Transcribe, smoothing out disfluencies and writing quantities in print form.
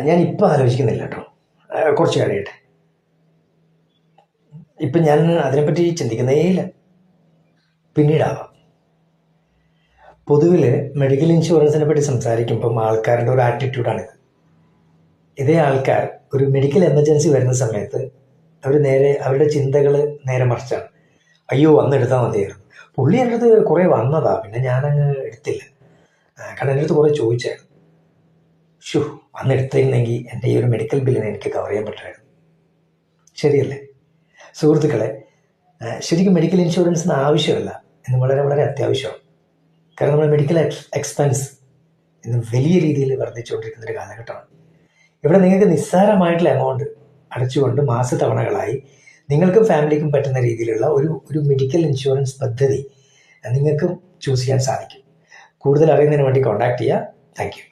ഞാനിപ്പോൾ ആലോചിക്കുന്നില്ല കേട്ടോ, കുറച്ച് കഴിയട്ടെ. ഇപ്പം ഞാൻ അതിനെപ്പറ്റി ചിന്തിക്കുന്നേ ഇല്ല, പിന്നീടാവാം. പൊതുവിൽ മെഡിക്കൽ ഇൻഷുറൻസിനെ പറ്റി സംസാരിക്കുമ്പം ആൾക്കാരുടെ ഒരു ആറ്റിറ്റ്യൂഡാണിത്. ഇതേ ആൾക്കാർ ഒരു മെഡിക്കൽ എമർജൻസി വരുന്ന സമയത്ത് അവർ അവരുടെ ചിന്തകൾ നേരെ മറിച്ചാണ്. അയ്യോ വന്നെടുത്താൽ മതിയായിരുന്നു. പുള്ളി എൻ്റെ അടുത്ത് കുറേ വന്നതാ, പിന്നെ ഞാനങ്ങ് എടുത്തില്ല. കാരണം എൻ്റെ അടുത്ത് കുറേ ചോദിച്ചായിരുന്നു. വന്നെടുത്തിരുന്നെങ്കിൽ എൻ്റെ ഈ ഒരു മെഡിക്കൽ ബില്ലിനെ എനിക്ക് കവർ ചെയ്യാൻ പറ്റുമായിരുന്നു. ശരിയല്ലേ സുഹൃത്തുക്കളെ? ശരിക്കും മെഡിക്കൽ ഇൻഷുറൻസിന് ആവശ്യമില്ല, എന്ന് വളരെ വളരെ അത്യാവശ്യമാണ്. കാരണം നമ്മുടെ മെഡിക്കൽ എക്സ്പെൻസ് ഇന്ന് വലിയ രീതിയിൽ വർദ്ധിച്ചുകൊണ്ടിരിക്കുന്ന ഒരു കാലഘട്ടമാണ്. ഇവിടെ നിങ്ങൾക്ക് നിസ്സാരമായിട്ടുള്ള എമൗണ്ട് അടച്ചുകൊണ്ട് മാസത്തവണകളായി നിങ്ങൾക്കും ഫാമിലിക്കും പറ്റുന്ന രീതിയിലുള്ള ഒരു മെഡിക്കൽ ഇൻഷുറൻസ് പദ്ധതി നിങ്ങൾക്കും ചൂസ് ചെയ്യാൻ സാധിക്കും. കൂടുതൽ അറിയുന്നതിന് വേണ്ടി കോൺടാക്ട് ചെയ്യുക. Thank you.